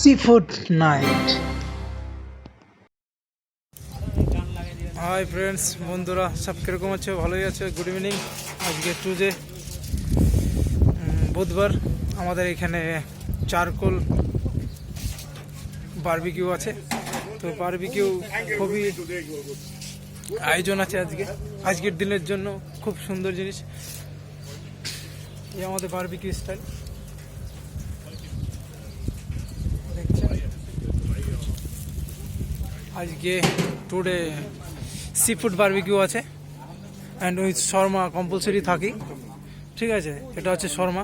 seafood night. Hi friends, বন্ধুরা সব কীরকম আছে? ভালোই আছে। Good evening. আজকে টুডে বুধবার। আমাদের এখানে চারকোল বারবিকিউ আছে। তো বারবিকিউ খুবই আয়োজন আছে আজকের দিনের জন্য। খুব সুন্দর জিনিস। এই আমাদের বারবিকিউ স্টাইল দেখছেন। আজকে টুডে সি ফুড বারবিকিউ আছে অ্যান্ড উইথ শর্মা কম্পালসারি থাকি। ঠিক আছে, এটা হচ্ছে শর্মা,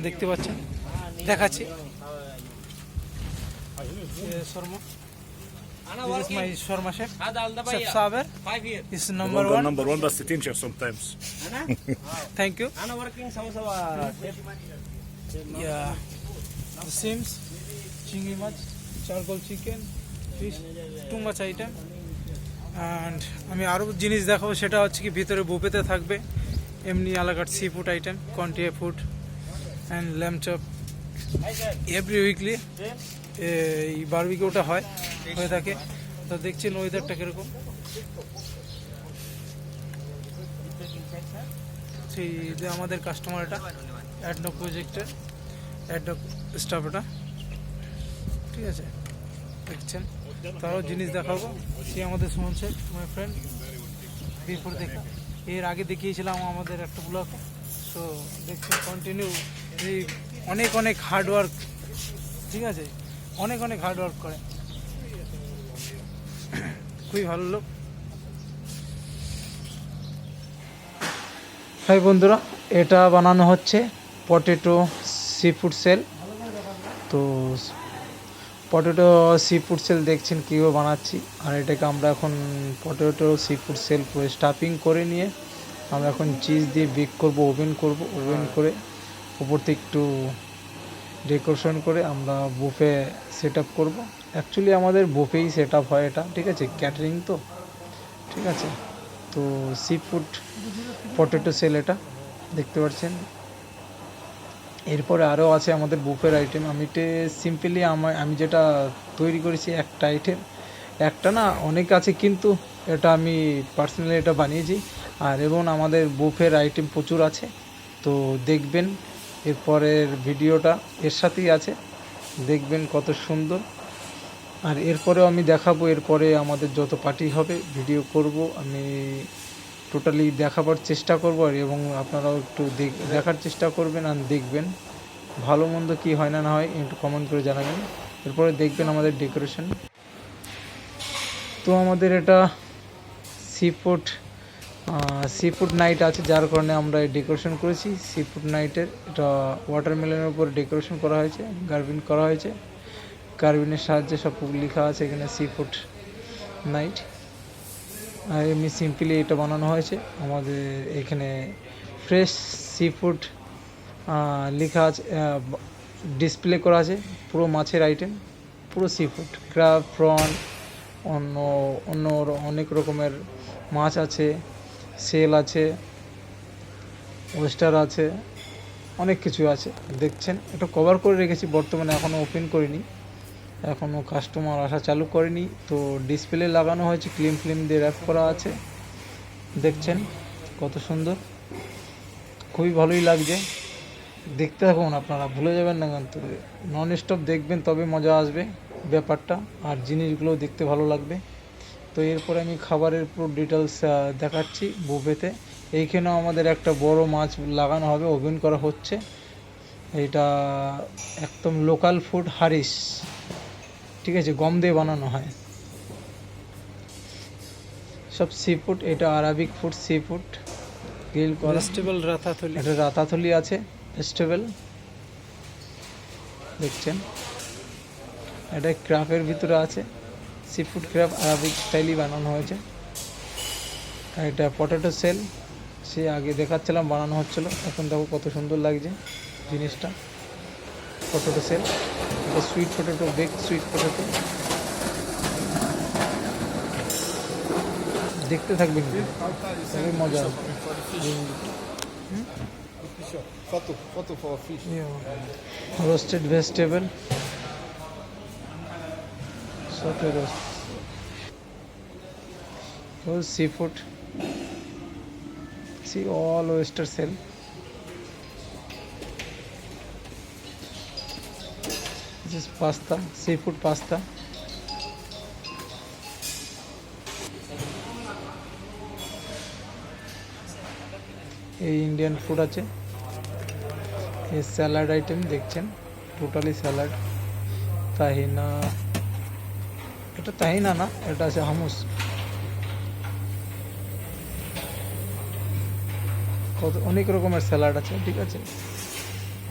দেখতে পাচ্ছেন, দেখাচ্ছি Sharma. This is my shawarma chef. Chef Saber is number one. Number one, بس تنشف sometimes. Thank you. أنا working sama chef. Yeah, the Sims, chingy mach, charcoal chicken, fish, too much item. And আমি আরও জিনিস দেখাবো, সেটা হচ্ছে কি ভিতরে বুফেতে থাকবে এমনি আলাকাট সি ফুড আইটেম, কন্টিয়া food and lamb chop. Every weekly এই বারবিকিউটা হয়ে থাকে। তো দেখছেন ওয়েদারটা কীরকম। সেই যে আমাদের কাস্টমার, এটা অ্যাডনক প্রজেক্টের অ্যাডনক স্টাফ এটা। ঠিক আছে, দেখছেন। তারও জিনিস দেখাবো। সে আমাদের শুনছে মাই ফ্রেন্ড বিফোর দেখা। এর আগে দেখিয়েছিলাম আমাদের একটা ব্লগে। তো দেখছেন কন্টিনিউ এই অনেক হার্ডওয়ার্ক। ঠিক আছে, অনেক হার্ডওয়ার্ক করে, খুবই ভালো লোক। হাই বন্ধুরা, এটা বানানো হচ্ছে পটেটো সি ফুড সেল। তো পটেটো সি ফুড সেল দেখছেন কীভাবে বানাচ্ছি। আর এটাকে আমরা এখন পটেটো সি ফুড সেল পুরো স্টাফিং করে নিয়ে আমরা এখন চিজ দিয়ে বেক করব, ওভেন করে উপর থেকে একটু ডেকোরেশন করে আমরা বুফে সেট আপ করবো। অ্যাকচুয়ালি আমাদের বুফেই সেট আপ হয় এটা। ঠিক আছে, ক্যাটারিং তো। ঠিক আছে, তো সি ফুড পটেটো সেল এটা দেখতে পাচ্ছেন। এরপরে আরও আছে আমাদের বুফের আইটেম। সিম্পলি আমি যেটা তৈরি করেছি একটা আইটেম, একটা না অনেক আছে, কিন্তু এটা আমি পার্সোনালি এটা বানিয়েছি। আর এবং আমাদের বুফের আইটেম প্রচুর আছে। তো দেখবেন এরপরের ভিডিওটা এর সাথেই আছে, দেখবেন কত সুন্দর। আর এরপরেও আমি দেখাবো, এরপরে আমাদের যত পার্টি হবে ভিডিও করব আমি, টোটালি দেখাবার চেষ্টা করব। আর এবং আপনারাও একটু দেখার চেষ্টা করবেন আর দেখবেন ভালো মন্দ কী হয় না হয় একটু কমেন্ট করে জানাবেন। এরপরে দেখবেন আমাদের ডেকোরেশন। তো আমাদের এটা সি ফুড নাইট আছে, যার কারণে আমরা ডেকোরেশন করেছি সি ফুড নাইটের। এটা ওয়াটারমেলনের উপর ডেকোরেশন করা হয়েছে, গার্বিন করা হয়েছে। গার্বিনের সাহায্যে সব লেখা আছে এখানে সি ফুড নাইট। আর এমনি সিম্পলি এটা বানানো হয়েছে। আমাদের এখানে ফ্রেশ সি ফুড লেখা আছে, ডিসপ্লে করা আছে পুরো মাছের আইটেম, পুরো সি ফুড, ক্র্যাব, প্রন, অন্য অনেক রকমের মাছ আছে, সেল আছে, ওয়েস্টার আছে, অনেক কিছু আছে। দেখছেন এটা কভার করে রেখেছি বর্তমানে, এখনও ওপেন করিনি, এখনও কাস্টমার আসা চালু করেনি। তো ডিসপ্লে লাগানো হয়েছে, ফিল্ম দিয়ে র্যাপ করা আছে। দেখছেন কত সুন্দর, খুবই ভালোই লাগছে। দেখতে থাকুন, আপনারা ভুলে যাবেন না, কিন্তু নন স্টপ দেখবেন তবে মজা আসবে ব্যাপারটা, আর জিনিসগুলো দেখতে ভালো লাগবে। তো এরপরে আমি খাবারের পুরো ডিটেলস দেখাচ্ছি বুফেতে। এইখানেও আমাদের একটা বড় মাছ লাগানো হবে, ওভেন করা হচ্ছে। এটা একদম লোকাল ফুড, হারিস। ঠিক আছে, গম দিয়ে বানানো হয় সব সি ফুড। এটা Arabic food, sea food grill করা। ভেজিটেবল রাতাথলি, এটা রাতাথলি আছে, ভেজিটেবল দেখছেন। এটা ক্র্যাবের ভিতরে আছে, সি ফুড ক্র্যাব, আরাবিক স্টাইলই বানানো হয়েছে। আর এটা পটেটো সেল, সে আগে দেখাচ্ছিলাম বানানো হচ্ছিল, এখন দেখো কত সুন্দর লাগছে জিনিসটা। পটেটো সেল, এটা sweet potato, bake sweet potato. দেখতে থাকবেন, খুবই মজা। Photo for fish. Roasted vegetable, 17 seafood. See all oyster shell. This is pasta, seafood pasta. এই ইন্ডিয়ান ফুড আছে। এই স্যালাড আইটেম দেখছেন, টোটালি স্যালাড। তাহিনা, এটা তাহিনা না, এটা আছে হামুস। অনেক রকমের স্যালাড আছে, ঠিক আছে,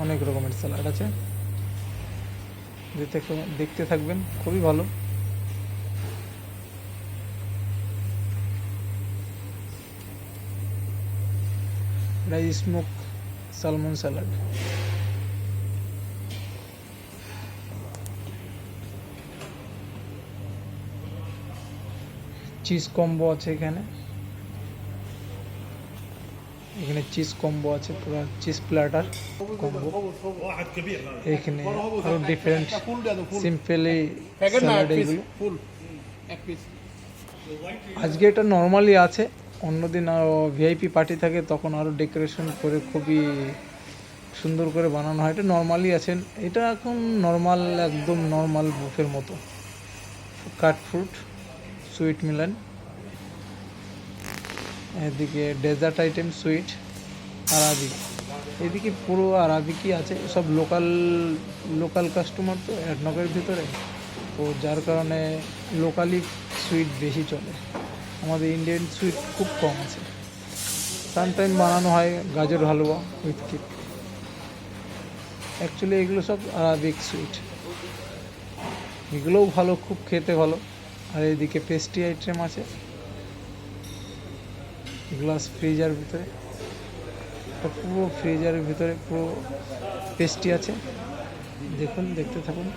অনেক রকমের স্যালাড আছে। দেখতে থাকবেন, খুবই ভালো। এটা smoke salmon salad. Cheese combo আছে এখানে, এখানে চিজ কম্বো আছে, পুরো চিজ প্ল্যাটার কম্বো। واحد كبير هذا এখানে আরো ডিফারেন্ট সিম্পলি স্যালাড এগুলো। আজকে এটা নর্মালি আছে, অন্যদিন আরও ভিআইপি পার্টি থাকে তখন আরও ডেকোরেশন করে খুবই সুন্দর করে বানানো হয়। এটা নর্মালি আছেন, এটা এখন নর্মাল, একদম নর্মাল বুফের মতো। কাট ফ্রুট, সুইট মিলান, এদিকে ডেজার্ট আইটেম, সুইট, আরাবিক। এদিকে পুরো আরাবিকই আছে, সব লোকাল কাস্টমার তো অ্যাডনকের ভিতরে, তো যার কারণে লোকালি সুইট বেশি চলে। আমাদের ইন্ডিয়ান সুইট খুব কম আছে। সামটাইম বানানো হয় গাজর হালুয়া উইথ কেক। অ্যাকচুয়ালি এগুলো সব আরাবিক সুইট, এগুলোও ভালো, খুব খেতে ভালো। আর এদিকে পেস্ট্রি আইটেম আছে, গ্লাস ফ্রিজার ভিতরে, পুরো ফ্রিজারের ভিতরে পুরো পেস্ট্রি আছে। দেখুন, দেখতে থাকুন।